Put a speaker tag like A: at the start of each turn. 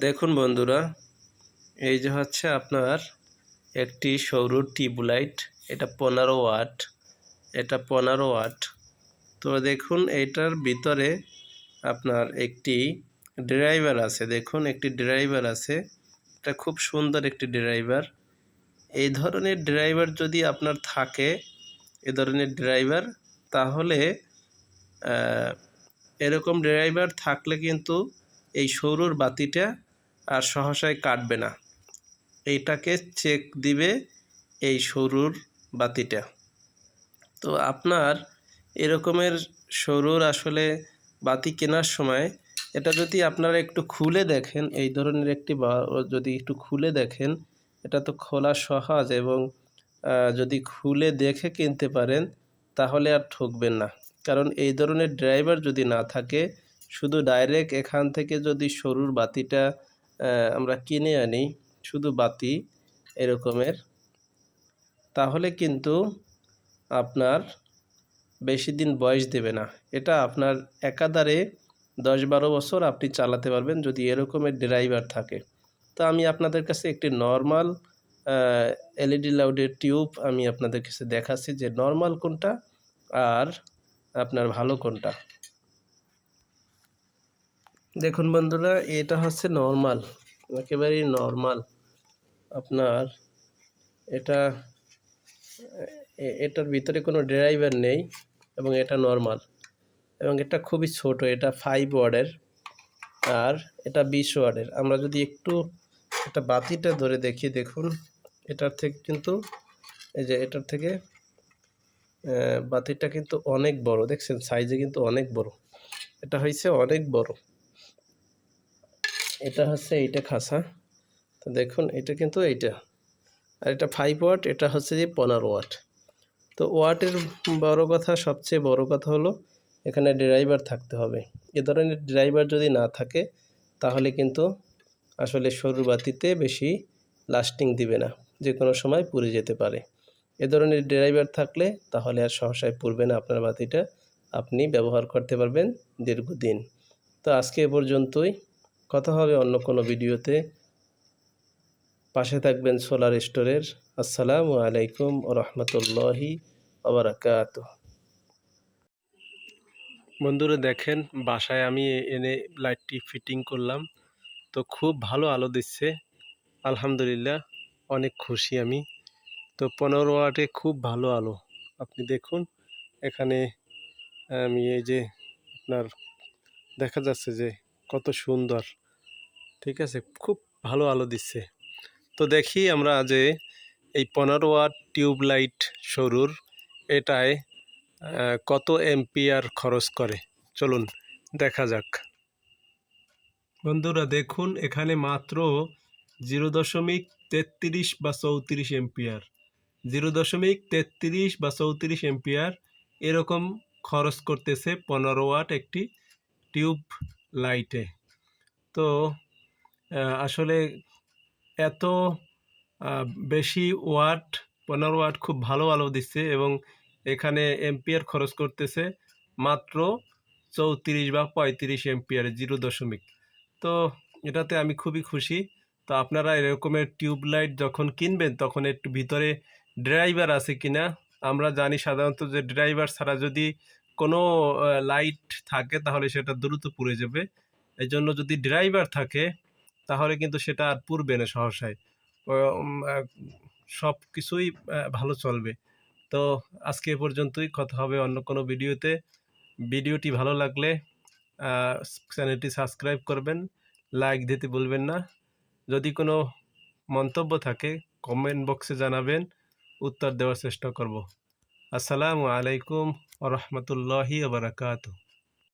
A: দেখুন বন্ধুরা, এই যে হচ্ছে আপনার একটি সৌর টিউবলাইট। এটা 15 ওয়াট। এটা 15 ওয়াট। তো দেখুন এইটার ভিতরে আপনার একটি ড্রাইভার আছে। দেখুন একটি ড্রাইভার আছে। এটা খুব সুন্দর একটি ড্রাইভার। এই ধরনের ড্রাইভার যদি আপনার থাকে, এ ধরনের ড্রাইভার, তাহলে এরকম ড্রাইভার থাকলে কিন্তু এই সৌরর বাতিটা আর সহসায় কাটবে না। এইটাকে চেক দিবে এই সৌরর বাতিটা। তো আপনার এরকমের সৌরর আসলে বাতি কেনার সময় এটা যদি আপনারা একটু খুলে দেখেন, এই ধরনের একটি যদি একটু খুলে দেখেন, এটা তো খোলা সহজ, এবং যদি খুলে দেখে কিনতে পারেন তাহলে আর ঠকবেন না। কারণ এই ধরনের ড্রাইভার যদি না থাকে, শুধু ডাইরেক্ট এখান থেকে যদি সৌরর বাতিটা আমরা কিনে আনি, শুধু বাতি এরকমের, তাহলে কিন্তু আপনার বেশি দিন বয়স দেবে না। এটা আপনার একাধারে 10-12 বছর আপনি চালাতে পারবেন যদি এরকমের ড্রাইভার থাকে। তো আমি আপনাদের কাছে একটি নর্মাল এলইডি লাউডের টিউব আমি আপনাদের কাছে দেখাচ্ছি যে নর্মাল কোনটা আর আপনার ভালো কোনটা। দেখুন বন্ধুরা, এটা হচ্ছে নর্মাল, একেবারেই নর্মাল। আপনার এটার ভিতরে কোনো ড্রাইভার নেই, এবং এটা নর্মাল, এবং এটা খুবই ছোট। এটা 5 ওয়াটের, আর এটা 20 ওয়াটের। আমরা যদি একটু এটা বাতিটা ধরে দেখি, দেখুন এটার থেকে কিন্তু এই যে এটার থেকে বাতিটা কিন্তু অনেক বড়। দেখছেন সাইজে কিন্তু অনেক বড়। এটা হয়েছে অনেক বড়। এটা হচ্ছে এইটা খাসা। তো দেখুন এটা কিন্তু এইটা, আর এটা 5 ওয়াট, এটা হচ্ছে যে 15 ওয়াট। তো ওয়াটের বড় কথা, সবচেয়ে বড় কথা হলো এখানে ড্রাইভার থাকতে হবে। এ ধরনের ড্রাইভার যদি না থাকে তাহলে কিন্তু আসলে সৌর বাতিতে বেশি লাস্টিং দিবে না, যে কোনো সময় পুড়ে যেতে পারে। এ ধরনের ড্রাইভার থাকলে তাহলে আর সহসায় পুড়বে না আপনার বাতিটা, আপনি ব্যবহার করতে পারবেন দীর্ঘদিন। তো আজকে এ পর্যন্তই, কথা হবে অন্য কোনো ভিডিওতে। পাশে থাকবেন সোলার স্টোরের। আসসালামু আলাইকুম ওয়া রাহমাতুল্লাহি ওয়া বারাকাতুহু। বন্ধুরা দেখেন, বাসায় আমি এনে লাইটটি ফিটিং করলাম, তো খুব ভালো আলো দিচ্ছে, আলহামদুলিল্লাহ, অনেক খুশি আমি। তো 15 ওয়াটে খুব ভালো আলো। আপনি দেখুন এখানে আমি এই যে আপনার দেখা যাচ্ছে যে কত সুন্দর, ঠিক আছে, খুব ভালো আলো দিচ্ছে। তো দেখি আমরা যে এই 15 ওয়াট টিউব লাইট সৌরর, এটায় কত এম্পিয়ার খরচ করে, চলুন দেখা যাক। বন্ধুরা দেখুন এখানে মাত্র 0.33 বা 34 এম্পিয়ার, 0.33 বা 34 এম্পিয়ার এরকম খরচ করতেছে 15 ওয়াট একটি টিউব লাইটে। তো আসলে এত বেশি ওয়াট, 15 ওয়াট খুব ভালো আলো দিচ্ছে, এবং এখানে এম্পিয়ার খরচ করতেছে মাত্র 34 বা 35 এম্পিয়ার, 0. তো এটাতে আমি খুবই খুশি। তো আপনারা এরকমের টিউব লাইট যখন কিনবেন তখন একটু ভিতরে ড্রাইভার আছে কিনা। আমরা জানি সাধারণত যে ড্রাইভার ছাড়া যদি কোনো লাইট থাকে তাহলে সেটা দ্রুত পুড়ে যাবে। এই জন্য যদি ড্রাইভার থাকে তাহলে কিন্তু সেটা আর পুড়বে না সহসায়, সব কিছুই ভালো চলবে। তো আজকে এ পর্যন্তই, কথা হবে অন্য কোনো ভিডিওতে। ভিডিওটি ভালো লাগলে চ্যানেলটি সাবস্ক্রাইব করবেন, লাইক দিতে ভুলবেন না। যদি কোনো মন্তব্য থাকে কমেন্ট বক্সে জানাবেন, উত্তর দেওয়ার চেষ্টা করব। আসসালামু আলাইকুম ওয়া রাহমাতুল্লাহি ওয়া বারাকাতুহু।